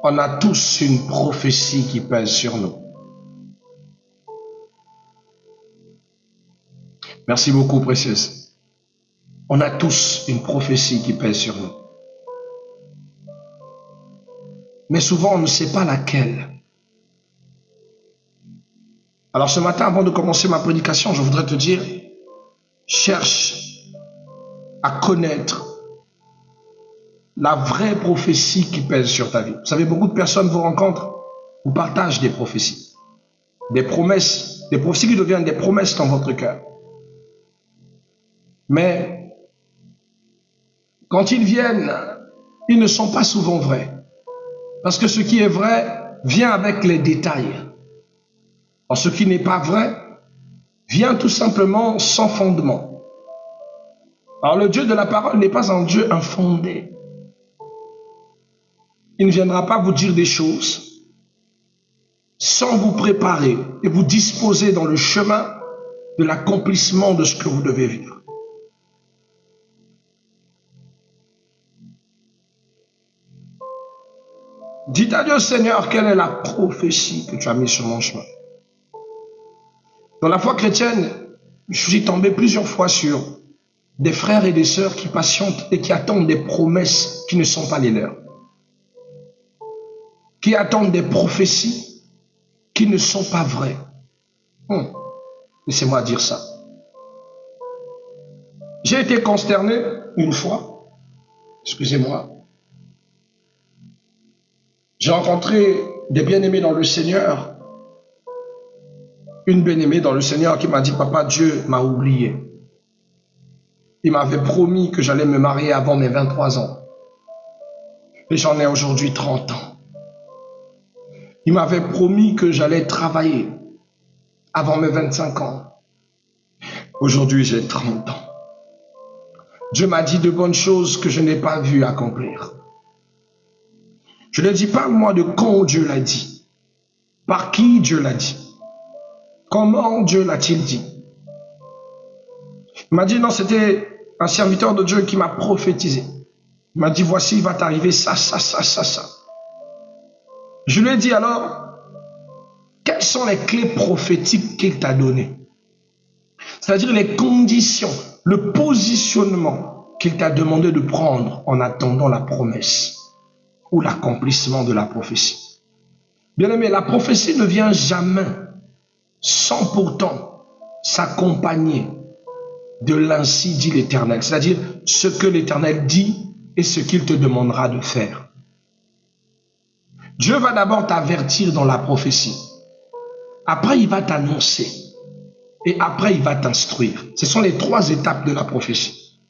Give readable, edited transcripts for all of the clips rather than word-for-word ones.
On a tous une prophétie qui pèse sur nous. Merci beaucoup, précieuse. On a tous une prophétie qui pèse sur nous. Mais souvent, on ne sait pas laquelle. Alors ce matin, avant de commencer ma prédication, je voudrais te dire, cherche à connaître la vraie prophétie qui pèse sur ta vie. Vous savez, beaucoup de personnes vous rencontrent, vous partagent des prophéties, des promesses, des prophéties qui deviennent des promesses dans votre cœur. Mais quand ils viennent, ils ne sont pas souvent vrais. Parce que ce qui est vrai vient avec les détails. Alors ce qui n'est pas vrai vient tout simplement sans fondement. Alors le Dieu de la parole n'est pas un Dieu infondé. Il ne viendra pas vous dire des choses sans vous préparer et vous disposer dans le chemin de l'accomplissement de ce que vous devez vivre. Dites à Dieu, Seigneur, quelle est la prophétie que tu as mise sur mon chemin. Dans la foi chrétienne, je suis tombé plusieurs fois sur des frères et des sœurs qui patientent et qui attendent des promesses qui ne sont pas les leurs. Qui attendent des prophéties qui ne sont pas vraies. Laissez-moi dire ça. J'ai été consterné une fois, excusez-moi. J'ai rencontré des bien-aimés dans le Seigneur. Une bien-aimée dans le Seigneur qui m'a dit, papa, Dieu m'a oublié. Il m'avait promis que j'allais me marier avant mes 23 ans. Et j'en ai aujourd'hui 30 ans. Il m'avait promis que j'allais travailler avant mes 25 ans. Aujourd'hui, j'ai 30 ans. Dieu m'a dit de bonnes choses que je n'ai pas vues accomplir. Je ne dis pas moi de quand Dieu l'a dit. Par qui Dieu l'a dit. Comment Dieu l'a-t-il dit? Il m'a dit non, c'était un serviteur de Dieu qui m'a prophétisé. Il m'a dit voici, il va t'arriver ça, ça, ça, ça, ça. Je lui ai dit alors, quelles sont les clés prophétiques qu'il t'a données? C'est-à-dire les conditions, le positionnement qu'il t'a demandé de prendre en attendant la promesse ou l'accomplissement de la prophétie. Bien aimé, la prophétie ne vient jamais sans pourtant s'accompagner de l'ainsi dit l'Éternel, c'est-à-dire ce que l'Éternel dit et ce qu'il te demandera de faire. Dieu va d'abord t'avertir dans la prophétie. Après, il va t'annoncer. Et après, il va t'instruire. Ce sont les 3 étapes de la prophétie.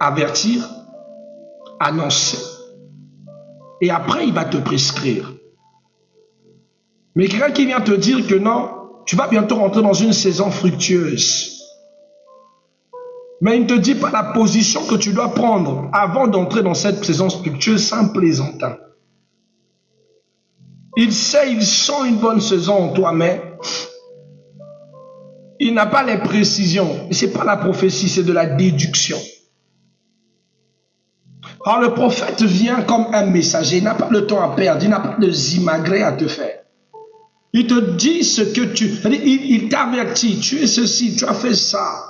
Avertir, annoncer. Et après, il va te prescrire. Mais quelqu'un qui vient te dire que non, tu vas bientôt rentrer dans une saison fructueuse. Mais il ne te dit pas la position que tu dois prendre avant d'entrer dans cette saison fructueuse sans plaisantin. Il sait, il sent une bonne saison en toi, mais il n'a pas les précisions. Ce n'est pas la prophétie, c'est de la déduction. Alors le prophète vient comme un messager, il n'a pas le temps à perdre, il n'a pas de zimagrée à te faire. Il te dit ce que tu... Il t'avertit, tu es ceci, tu as fait ça.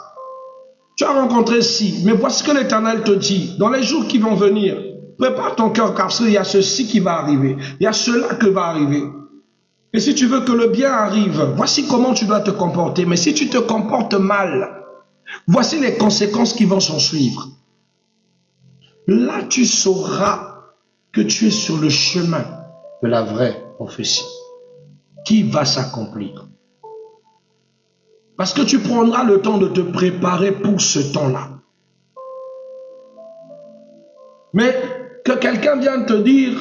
Tu as rencontré ci. Mais voici ce que l'Éternel te dit. Dans les jours qui vont venir, prépare ton cœur car il y a ceci qui va arriver. Il y a cela qui va arriver. Et si tu veux que le bien arrive, voici comment tu dois te comporter. Mais si tu te comportes mal, voici les conséquences qui vont s'en suivre. Là, tu sauras que tu es sur le chemin de la vraie prophétie qui va s'accomplir. Parce que tu prendras le temps de te préparer pour ce temps-là. Mais que quelqu'un vienne te dire,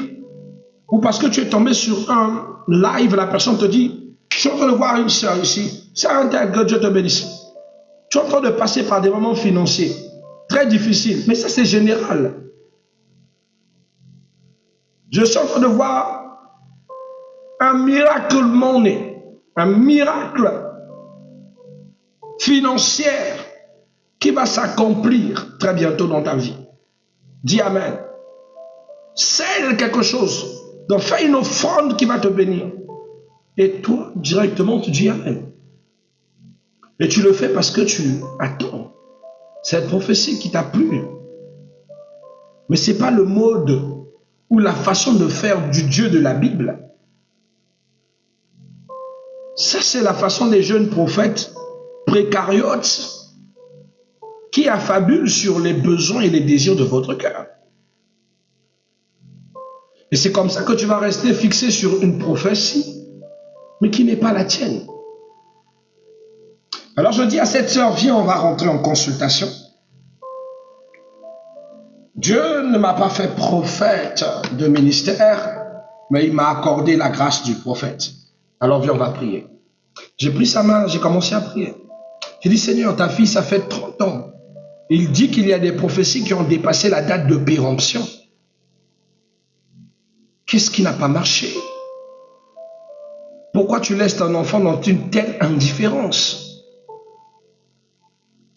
ou parce que tu es tombé sur un live, la personne te dit, je suis en train de voir une soeur ici, c'est un tel que Dieu te bénisse. Tu es en train de passer par des moments financiers très difficiles, mais ça c'est général. Je suis en train de voir un miracle monnaie, un miracle financier qui va s'accomplir très bientôt dans ta vie. Dis Amen. Scelle quelque chose. Donc fais une offrande qui va te bénir. Et toi, directement, tu dis Amen. Et tu le fais parce que tu attends cette prophétie qui t'a plu. Mais ce n'est pas le mode ou la façon de faire du Dieu de la Bible. Ça, c'est la façon des jeunes prophètes précariotes qui affabulent sur les besoins et les désirs de votre cœur. Et c'est comme ça que tu vas rester fixé sur une prophétie, mais qui n'est pas la tienne. Alors je dis à cette sœur, viens, on va rentrer en consultation. Dieu ne m'a pas fait prophète de ministère, mais il m'a accordé la grâce du prophète. Alors viens, on va prier. J'ai pris sa main, j'ai commencé à prier. J'ai dit, Seigneur, ta fille, ça fait 30 ans. Il dit qu'il y a des prophéties qui ont dépassé la date de péremption. Qu'est-ce qui n'a pas marché? Pourquoi tu laisses ton enfant dans une telle indifférence?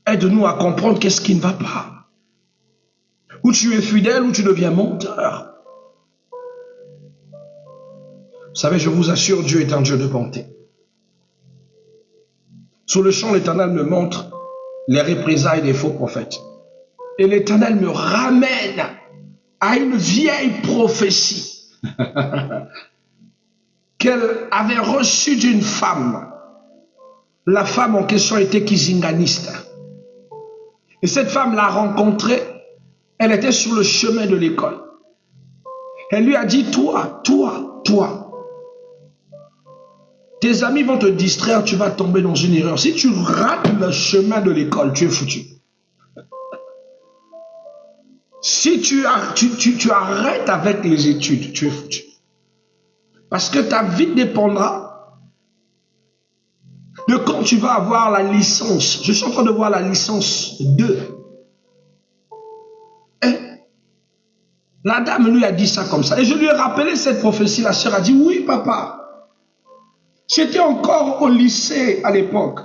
Aide-nous à comprendre qu'est-ce qui ne va pas. Ou tu es fidèle ou tu deviens menteur. Vous savez, je vous assure, Dieu est un Dieu de bonté. Sur le champ, l'Éternel me montre les représailles des faux prophètes. Et l'Éternel me ramène à une vieille prophétie qu'elle avait reçue d'une femme. La femme en question était kizinganiste. Et cette femme l'a rencontrée, elle était sur le chemin de l'école. Elle lui a dit, toi, tes amis vont te distraire, tu vas tomber dans une erreur. Si tu rates le chemin de l'école, tu es foutu. Si tu arrêtes avec les études, tu es foutu. Parce que ta vie dépendra de quand tu vas avoir la licence. Je suis en train de voir la licence 2. Et la dame lui a dit ça comme ça. Et je lui ai rappelé cette prophétie. La sœur a dit, oui papa. J'étais encore au lycée à l'époque.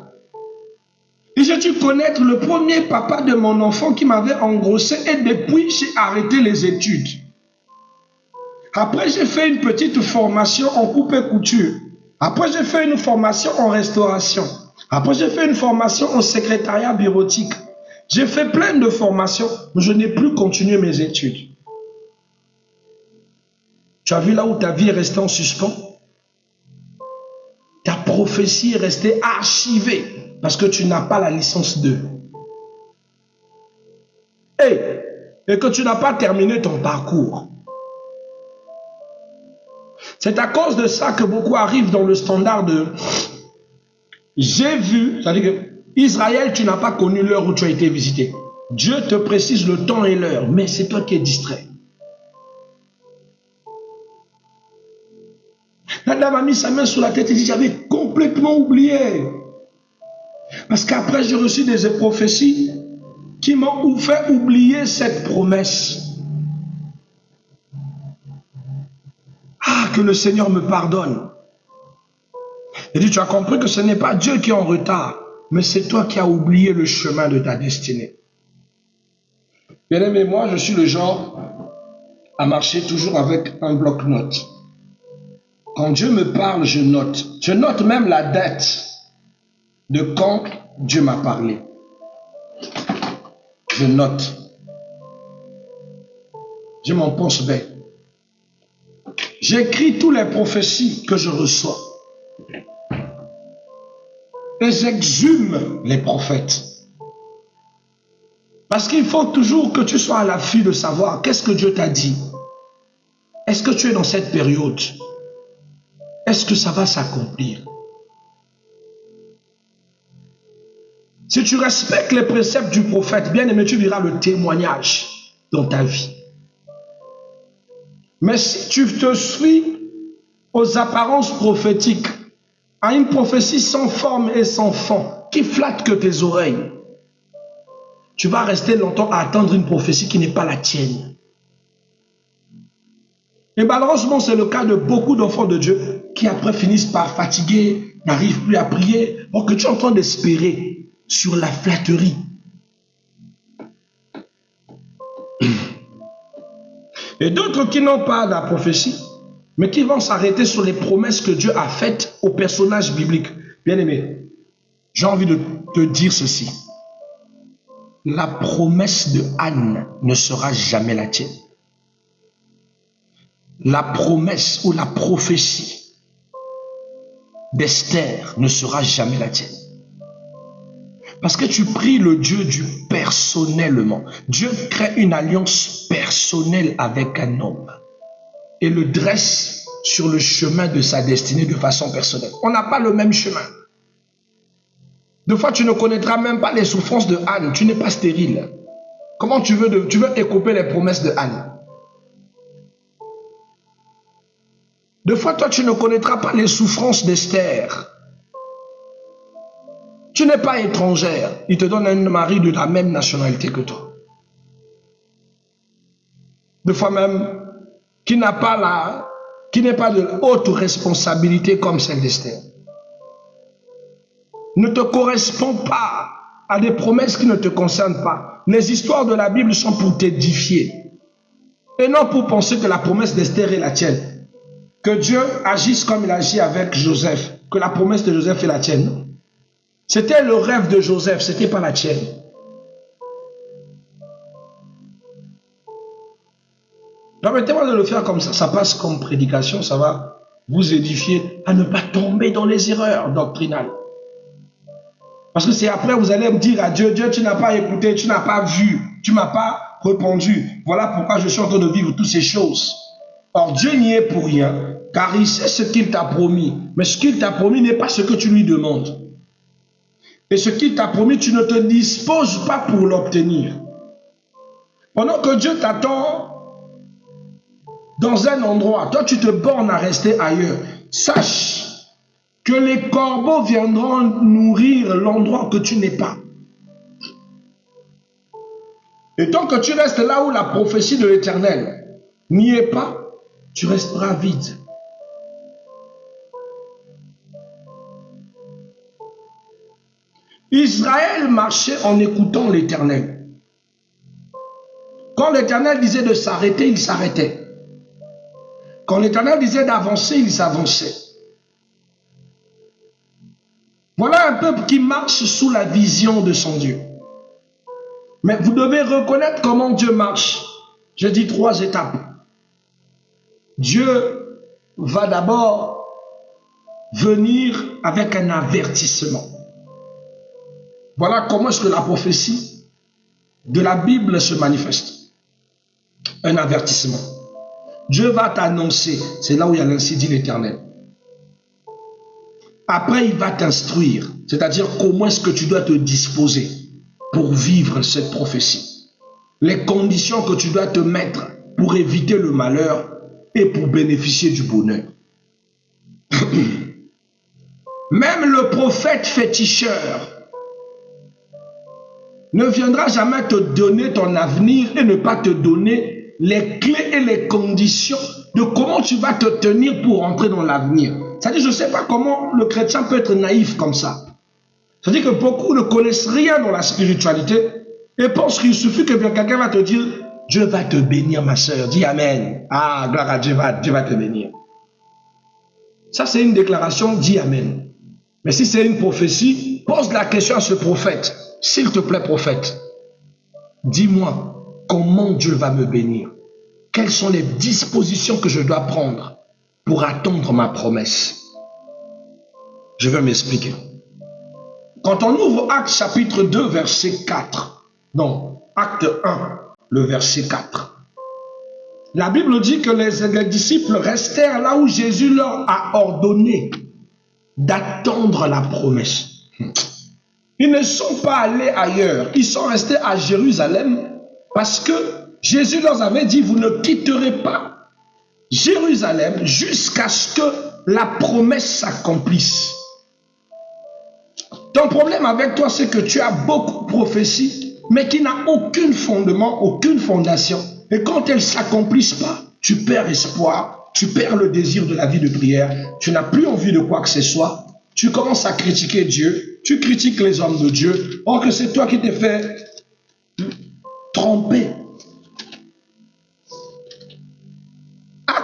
Et j'ai dû connaître le premier papa de mon enfant qui m'avait engrossé. Et depuis, j'ai arrêté les études. Après, j'ai fait une petite formation en coupe et couture. Après, j'ai fait une formation en restauration. Après, j'ai fait une formation en secrétariat bureautique. J'ai fait plein de formations, mais je n'ai plus continué mes études. Tu as vu là où ta vie est restée en suspens? Ta prophétie est restée archivée parce que tu n'as pas la licence 2. Et que tu n'as pas terminé ton parcours. C'est à cause de ça que beaucoup arrivent dans le standard de j'ai vu, c'est-à-dire que Israël, tu n'as pas connu l'heure où tu as été visité. Dieu te précise le temps et l'heure, mais c'est toi qui es distrait. La dame a mis sa main sur la tête et dit, j'avais complètement oublié. Parce qu'après, j'ai reçu des prophéties qui m'ont fait oublier cette promesse. Ah, que le Seigneur me pardonne. Il dit, tu as compris que ce n'est pas Dieu qui est en retard, mais c'est toi qui as oublié le chemin de ta destinée. Bien-aimé, moi, je suis le genre à marcher toujours avec un bloc-notes. Quand Dieu me parle, je note. Je note même la date de quand Dieu m'a parlé. Je note. Je m'en pense bien. J'écris toutes les prophéties que je reçois. Et j'exhume les prophètes. Parce qu'il faut toujours que tu sois à l'affût de savoir qu'est-ce que Dieu t'a dit. Est-ce que tu es dans cette période? Est-ce que ça va s'accomplir? Si tu respectes les préceptes du prophète, bien aimé, tu verras le témoignage dans ta vie. Mais si tu te suis aux apparences prophétiques, à une prophétie sans forme et sans fond, qui flatte que tes oreilles, tu vas rester longtemps à attendre une prophétie qui n'est pas la tienne. Et malheureusement, c'est le cas de beaucoup d'enfants de Dieu qui après finissent par fatiguer, n'arrivent plus à prier, alors que tu es en train d'espérer sur la flatterie. Et d'autres qui n'ont pas la prophétie, mais qui vont s'arrêter sur les promesses que Dieu a faites aux personnages bibliques. Bien-aimé, j'ai envie de te dire ceci. La promesse de Anne ne sera jamais la tienne. La promesse ou la prophétie d'Esther ne sera jamais la tienne. Parce que tu pries le Dieu du personnellement. Dieu crée une alliance personnelle avec un homme et le dresse sur le chemin de sa destinée de façon personnelle. On n'a pas le même chemin. Des fois, tu ne connaîtras même pas les souffrances de Anne. Tu n'es pas stérile. Comment tu veux écouper les promesses de Anne? Des fois, toi, tu ne connaîtras pas les souffrances d'Esther. Tu n'es pas étrangère. Il te donne un mari de la même nationalité que toi. Des fois même, qui n'est pas de haute responsabilité comme celle d'Esther. Ne te correspond pas à des promesses qui ne te concernent pas. Les histoires de la Bible sont pour t'édifier. Et non pour penser que la promesse d'Esther est la tienne. Que Dieu agisse comme il agit avec Joseph. Que la promesse de Joseph est la tienne. C'était le rêve de Joseph, ce n'était pas la tienne. Permettez-moi de le faire comme ça passe comme prédication, ça va vous édifier à ne pas tomber dans les erreurs doctrinales. Parce que c'est après vous allez me dire à Dieu, Dieu, tu n'as pas écouté, tu n'as pas vu, tu ne m'as pas répondu. Voilà pourquoi je suis en train de vivre toutes ces choses. Or, Dieu n'y est pour rien, car il sait ce qu'il t'a promis. Mais ce qu'il t'a promis n'est pas ce que tu lui demandes. Et ce qu'il t'a promis, tu ne te disposes pas pour l'obtenir. Pendant que Dieu t'attend dans un endroit, toi tu te bornes à rester ailleurs. Sache que les corbeaux viendront nourrir l'endroit que tu n'es pas. Et tant que tu restes là où la prophétie de l'Éternel n'y est pas, tu resteras vide. Israël marchait en écoutant l'Éternel. Quand l'Éternel disait de s'arrêter, il s'arrêtait. Quand l'Éternel disait d'avancer, il s'avançait. Voilà un peuple qui marche sous la vision de son Dieu. Mais vous devez reconnaître comment Dieu marche. J'ai dit 3 étapes. Dieu va d'abord venir avec un avertissement. Voilà comment est-ce que la prophétie de la Bible se manifeste. Un avertissement. Dieu va t'annoncer. C'est là où il y a l'ainsi dit l'Éternel. Après, il va t'instruire. C'est-à-dire comment est-ce que tu dois te disposer pour vivre cette prophétie. Les conditions que tu dois te mettre pour éviter le malheur et pour bénéficier du bonheur. Même le prophète féticheur ne viendra jamais te donner ton avenir et ne pas te donner les clés et les conditions de comment tu vas te tenir pour entrer dans l'avenir. C'est-à-dire, je ne sais pas comment le chrétien peut être naïf comme ça. C'est-à-dire que beaucoup ne connaissent rien dans la spiritualité et pensent qu'il suffit que quelqu'un va te dire « Dieu va te bénir, ma soeur. » Dis Amen. Ah, gloire à Dieu, Dieu va te bénir. Ça, c'est une déclaration, dis Amen. Mais si c'est une prophétie, pose la question à ce prophète. S'il te plaît, prophète, dis-moi comment Dieu va me bénir. Quelles sont les dispositions que je dois prendre pour attendre ma promesse? Je vais m'expliquer. Quand on ouvre Actes chapitre 2, verset 4, non, Acte 1, le verset 4, la Bible dit que les disciples restèrent là où Jésus leur a ordonné d'attendre la promesse. Ils ne sont pas allés ailleurs. Ils sont restés à Jérusalem parce que Jésus leur avait dit, vous ne quitterez pas Jérusalem jusqu'à ce que la promesse s'accomplisse. Ton problème avec toi, c'est que tu as beaucoup de prophéties, mais qui n'a aucun fondement, aucune fondation. Et quand elles ne s'accomplissent pas, tu perds espoir, tu perds le désir de la vie de prière, tu n'as plus envie de quoi que ce soit, tu commences à critiquer Dieu, tu critiques les hommes de Dieu, or que c'est toi qui t'es fait tromper.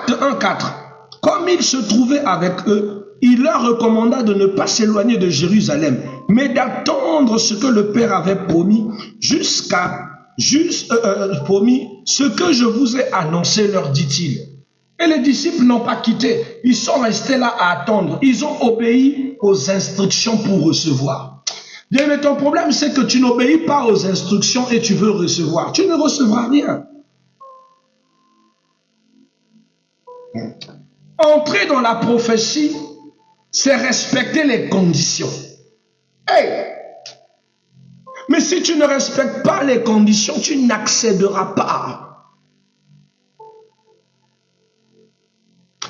Acte 1:4. Comme il se trouvait avec eux, il leur recommanda de ne pas s'éloigner de Jérusalem, mais d'attendre ce que le Père avait promis promis ce que je vous ai annoncé, leur dit-il. Et les disciples n'ont pas quitté. Ils sont restés là à attendre. Ils ont obéi aux instructions pour recevoir. Bien, mais ton problème, c'est que tu n'obéis pas aux instructions et tu veux recevoir. Tu ne recevras rien. Entrer dans la prophétie, c'est respecter les conditions. Hey! Mais si tu ne respectes pas les conditions, tu n'accéderas pas.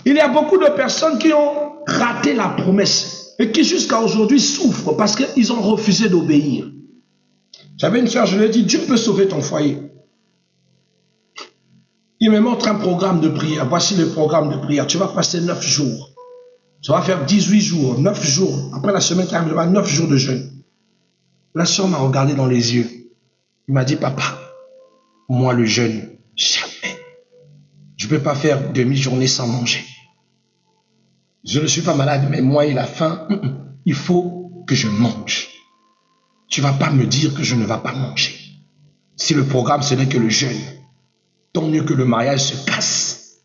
Il y a beaucoup de personnes qui ont raté la promesse et qui jusqu'à aujourd'hui souffrent parce qu'ils ont refusé d'obéir. J'avais une soeur, je lui ai dit, Dieu peut sauver ton foyer. Il me montre un programme de prière. Voici le programme de prière. Tu vas passer 9 jours. Tu vas faire 18 jours, 9 jours. Après la semaine qui arrive, 9 jours de jeûne. La soeur m'a regardé dans les yeux. Il m'a dit, papa, moi le jeûne, jamais. Je ne peux pas faire demi-journée sans manger. Je ne suis pas malade, mais moi et la faim, il faut que je mange. Tu ne vas pas me dire que je ne vais pas manger. Si le programme ce n'est que le jeûne, tant mieux que le mariage se casse.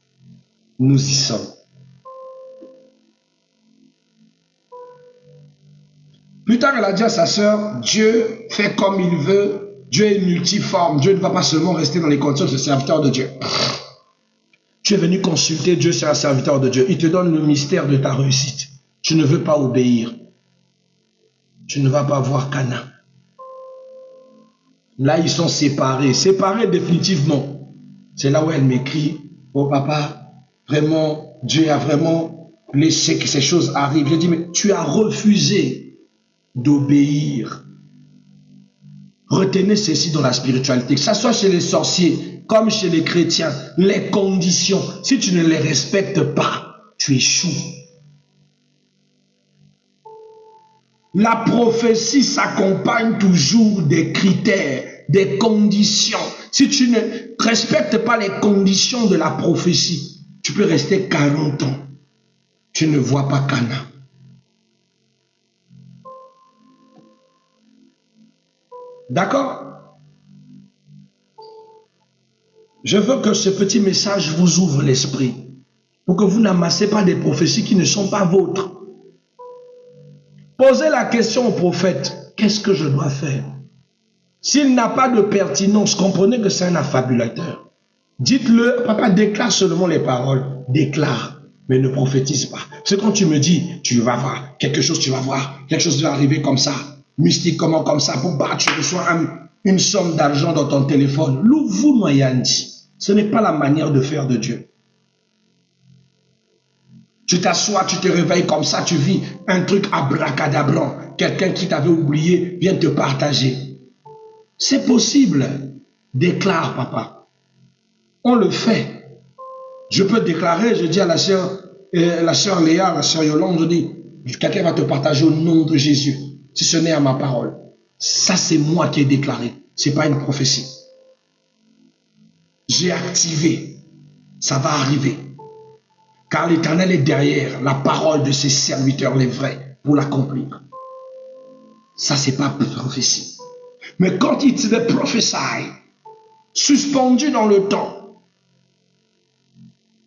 Nous y sommes. Plus tard, elle a dit à sa sœur, Dieu fait comme il veut, Dieu est multiforme, Dieu ne va pas seulement rester dans les conditions de ce serviteur de Dieu. Tu es venu consulter Dieu, c'est un serviteur de Dieu. Il te donne le mystère de ta réussite. Tu ne veux pas obéir. Tu ne vas pas voir Cana. Là, ils sont séparés définitivement. C'est là où elle m'écrit, oh papa, vraiment, Dieu a vraiment laissé que ces choses arrivent. Je dis, mais tu as refusé d'obéir. Retenez ceci dans la spiritualité, que ce soit chez les sorciers, comme chez les chrétiens, les conditions, si tu ne les respectes pas, tu échoues. La prophétie s'accompagne toujours des critères, des conditions. Si tu ne respectes pas les conditions de la prophétie, tu peux rester 40 ans. Tu ne vois pas Cana. D'accord? Je veux que ce petit message vous ouvre l'esprit pour que vous n'amassez pas des prophéties qui ne sont pas vôtres. Posez la question au prophète, qu'est-ce que je dois faire? S'il n'a pas de pertinence, comprenez que c'est un affabulateur. Dites-le, papa, déclare seulement les paroles. Déclare, mais ne prophétise pas. C'est quand tu me dis, tu vas voir, quelque chose tu vas voir, quelque chose va arriver comme ça, mystiquement comme ça, pour battre, tu reçois une somme d'argent dans ton téléphone. L'ouvre Noyandi. Ce n'est pas la manière de faire de Dieu. Tu t'assois, tu te réveilles comme ça, tu vis un truc abracadabrant. Quelqu'un qui t'avait oublié vient te partager. C'est possible. Déclare, papa. On le fait. Je peux déclarer, je dis à la sœur Léa, la sœur Yolande, je dis, quelqu'un va te partager au nom de Jésus. Si ce n'est à ma parole. Ça, c'est moi qui ai déclaré. Ce n'est pas une prophétie. J'ai activé. Ça va arriver. Car l'Éternel est derrière la parole de ses serviteurs, les vrais, pour l'accomplir. Ça, c'est pas prophétie. Mais quand il te prophétie, suspendu dans le temps,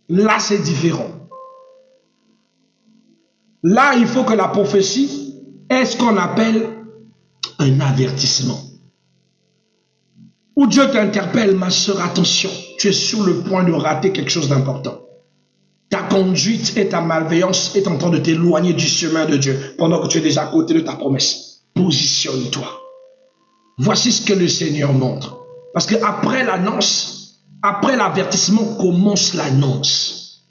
là, c'est différent. Là, il faut que la prophétie ait ce qu'on appelle un avertissement. Où Dieu t'interpelle, ma soeur, attention, tu es sur le point de rater quelque chose d'important. Ta conduite et ta malveillance est en train de t'éloigner du chemin de Dieu pendant que tu es déjà à côté de ta promesse. Positionne-toi. Voici ce que le Seigneur montre. Parce qu'après l'annonce, après l'avertissement, commence l'annonce.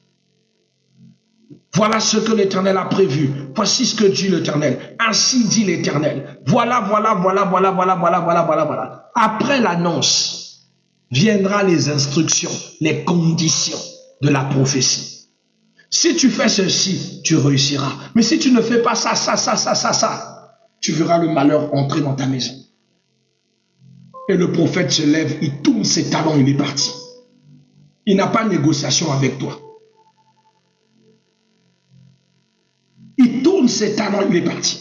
Voilà ce que l'Éternel a prévu. Voici ce que dit l'Éternel. Ainsi dit l'Éternel. Voilà. Après l'annonce, viendra les instructions, les conditions de la prophétie. Si tu fais ceci, tu réussiras. Mais si tu ne fais pas ça, tu verras le malheur entrer dans ta maison. Et le prophète se lève, il tourne ses talons, il est parti. Il n'a pas de négociation avec toi. ses talents, il est parti.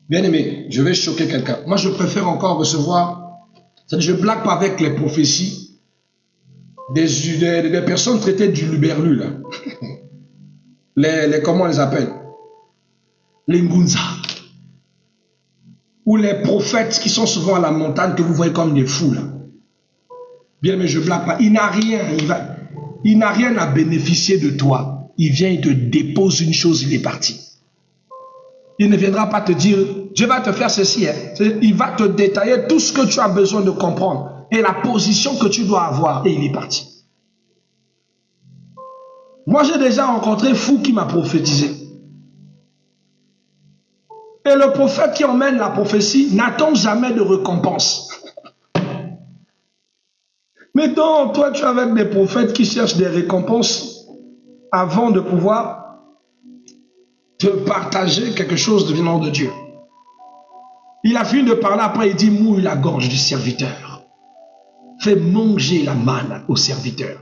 Bien aimé, je vais choquer quelqu'un. Moi, je préfère encore recevoir, je ne blague pas avec les prophéties des personnes traitées du luberlu, là. Comment on les appelle? Les Ngunza. Ou les prophètes qui sont souvent à la montagne, que vous voyez comme des fous, là. Bien, mais je ne blague pas. Il n'a rien à bénéficier de toi. Il vient, il te dépose une chose, il est parti. Il ne viendra pas te dire, je vais te faire ceci. Hein. Il va te détailler tout ce que tu as besoin de comprendre et la position que tu dois avoir. Et il est parti. Moi, j'ai déjà rencontré un fou qui m'a prophétisé. Et le prophète qui emmène la prophétie n'attend jamais de récompense. Mais donc, toi, tu es avec des prophètes qui cherchent des récompenses avant de pouvoir te partager quelque chose venant de Dieu. Il a fini de parler, après il dit, mouille la gorge du serviteur. Fais manger la manne au serviteur.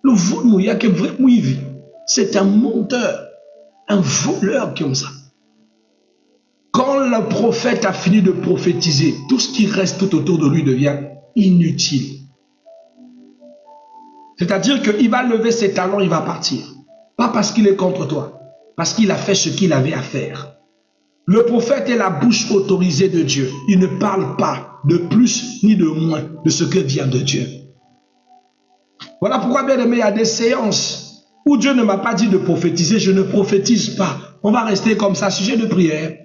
Le vol, il y a que vrai mouille. C'est un menteur, un voleur comme ça. Quand le prophète a fini de prophétiser, tout ce qui reste tout autour de lui devient inutile. C'est-à-dire qu'il va lever ses talons, il va partir. Pas parce qu'il est contre toi, parce qu'il a fait ce qu'il avait à faire. Le prophète est la bouche autorisée de Dieu. Il ne parle pas de plus ni de moins de ce que vient de Dieu. Voilà pourquoi, bien aimé, il y a des séances où Dieu ne m'a pas dit de prophétiser, je ne prophétise pas. On va rester comme ça, sujet de prière.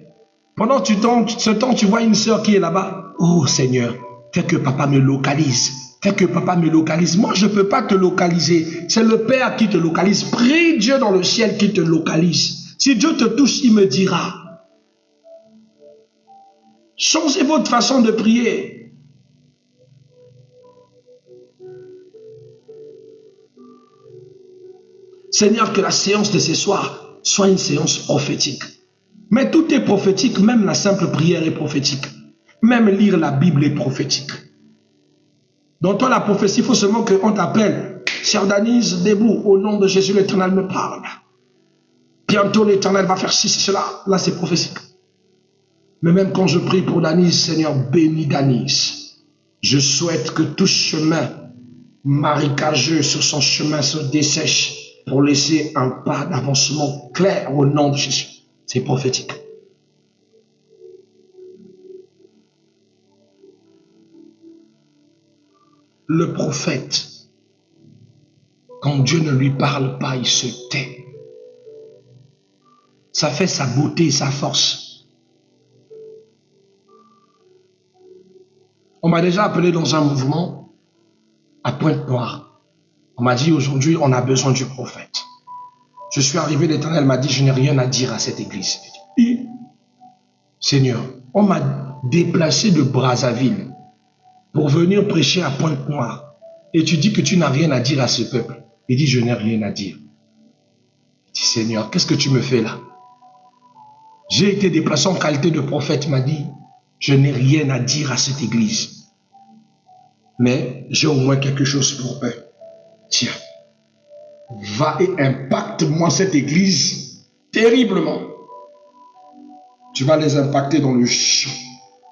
Pendant ce temps, tu vois une sœur qui est là-bas. Oh Seigneur, fais que papa me localise. Fais que papa me localise. Moi, je ne peux pas te localiser. C'est le Père qui te localise. Prie Dieu dans le ciel qui te localise. Si Dieu te touche, il me dira. Changez votre façon de prier. Seigneur, que la séance de ce soir soit une séance prophétique. Mais tout est prophétique, même la simple prière est prophétique. Même lire la Bible est prophétique. Donc toi, la prophétie, il faut seulement qu'on t'appelle. Chère Danise, debout, au nom de Jésus, l'Éternel me parle. Bientôt, l'Éternel va faire ci, cela. Là, c'est prophétique. Mais même quand je prie pour Danise, Seigneur, bénis Danise. Je souhaite que tout chemin marécageux sur son chemin se dessèche pour laisser un pas d'avancement clair au nom de Jésus. C'est prophétique. Le prophète, quand Dieu ne lui parle pas, il se tait. Ça fait sa beauté et sa force. On m'a déjà appelé dans un mouvement à Pointe-Noire. On m'a dit aujourd'hui, on a besoin du prophète. Je suis arrivé, l'Éternel m'a dit, je n'ai rien à dire à cette église. Et, Seigneur, on m'a déplacé de Brazzaville pour venir prêcher à Pointe-Noire. Et tu dis que tu n'as rien à dire à ce peuple. Il dit, je n'ai rien à dire. Il dit, Seigneur, qu'est-ce que tu me fais là? J'ai été déplacé en qualité de prophète, m'a dit, je n'ai rien à dire à cette église. Mais j'ai au moins quelque chose pour eux. Tiens, va et impacte-moi cette église terriblement. Tu vas les impacter dans le chant.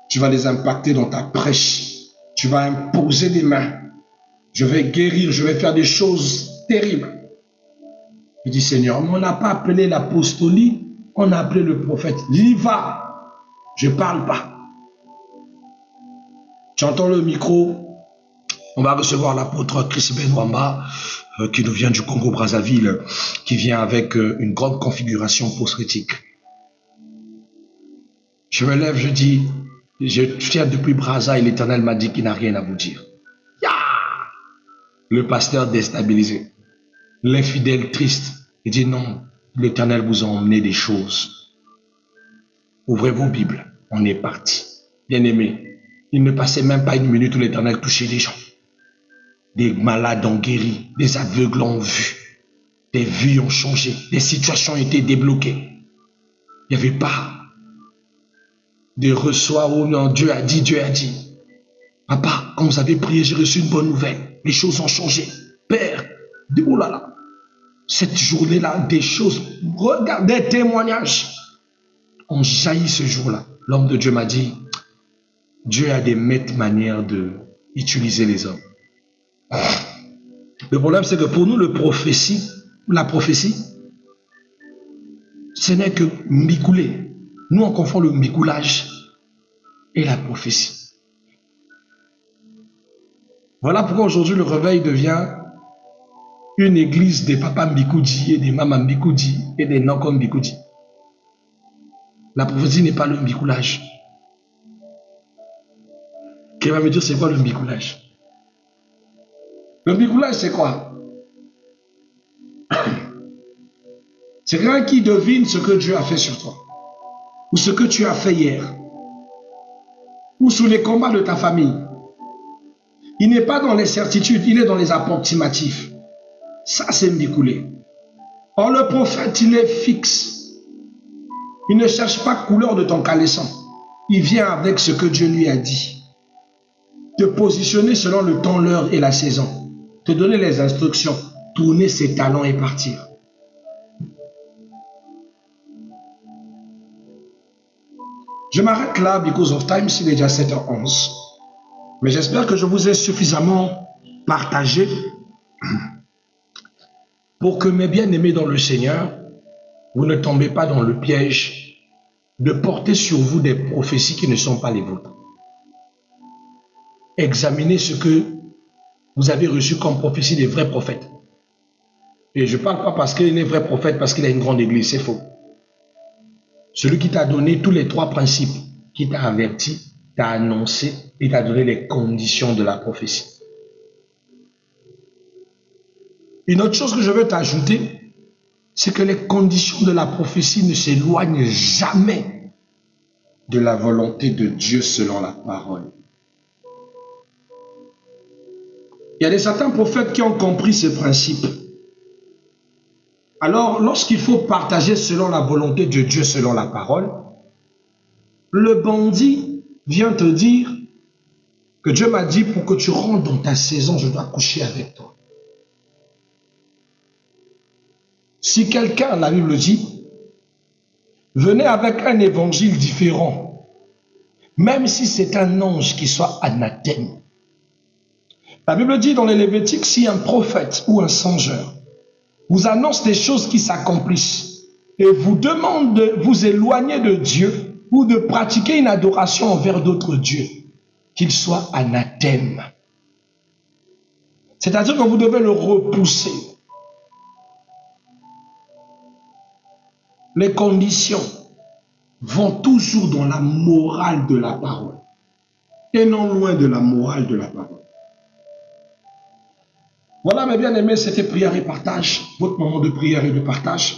Tu vas les impacter dans ta prêche. Tu vas imposer des mains. Je vais guérir, je vais faire des choses terribles. Il dit, Seigneur, on n'a pas appelé l'apostolie, on a appelé le prophète. Il dit, va, je ne parle pas. Tu entends le micro, on va recevoir l'apôtre Chris Benwamba, qui nous vient du Congo-Brazzaville, qui vient avec une grande configuration prophétique. Je me lève, je dis, je tiens depuis Brazza et l'Éternel m'a dit qu'il n'a rien à vous dire. Le pasteur déstabilisé, l'infidèle triste, il dit non, l'Éternel vous a emmené des choses. Ouvrez vos Bibles, on est parti. Bien-aimé, il ne passait même pas une minute où l'Éternel touchait des gens. Des malades ont guéri, des aveugles ont vu, des vies ont changé, des situations ont été débloquées. Il n'y avait pas de reçoit où non, Dieu a dit, Dieu a dit. Papa, quand vous avez prié, j'ai reçu une bonne nouvelle. Les choses ont changé. Père, oh là là, cette journée-là, des choses, regarde, des témoignages ont jailli ce jour-là. L'homme de Dieu m'a dit, Dieu a des maîtres manières d'utiliser les hommes. Le problème, c'est que pour nous, la prophétie, ce n'est que mbikoulé. Nous, on confond le mbikoulage et la prophétie. Voilà pourquoi aujourd'hui, le réveil devient une église des papas mbikoudi et des mamas mbikoudi et des nankons mbikoudi. La prophétie n'est pas le mbikoulage. Qui va me dire c'est quoi le mbikoulage? Le mbikoulage, c'est quoi? C'est quelqu'un qui devine ce que Dieu a fait sur toi, ou ce que tu as fait hier, ou sur les combats de ta famille. Il n'est pas dans les certitudes, il est dans les approximatifs. Ça, c'est mbikoulé. Or, le prophète, il est fixe. Il ne cherche pas couleur de ton caleçon. Il vient avec ce que Dieu lui a dit. Te positionner selon le temps, l'heure et la saison. Te donner les instructions. Tourner ses talents et partir. Je m'arrête là, because of time, c'est déjà 7h11. Mais j'espère que je vous ai suffisamment partagé pour que mes bien-aimés dans le Seigneur, vous ne tombez pas dans le piège de porter sur vous des prophéties qui ne sont pas les vôtres. Examinez ce que vous avez reçu comme prophétie des vrais prophètes. Et je ne parle pas parce qu'il est vrai prophète, parce qu'il a une grande église, c'est faux. Celui qui t'a donné tous les 3 principes, qui t'a averti, t'a annoncé et t'a donné les conditions de la prophétie. Une autre chose que je veux t'ajouter, c'est que les conditions de la prophétie ne s'éloignent jamais de la volonté de Dieu selon la parole. Il y a des certains prophètes qui ont compris ce principe. Alors, lorsqu'il faut partager selon la volonté de Dieu, selon la parole, le bandit vient te dire que Dieu m'a dit pour que tu rentres dans ta saison, je dois coucher avec toi. Si quelqu'un, la Bible dit, venait avec un évangile différent, même si c'est un ange qui soit anathème. La Bible dit dans les Lévitiques, si un prophète ou un songeur vous annonce des choses qui s'accomplissent et vous demande de vous éloigner de Dieu ou de pratiquer une adoration envers d'autres dieux, qu'il soit anathème. C'est-à-dire que vous devez le repousser. Les conditions vont toujours dans la morale de la parole et non loin de la morale de la parole. Voilà mes bien-aimés, c'était prière et partage, votre moment de prière et de partage.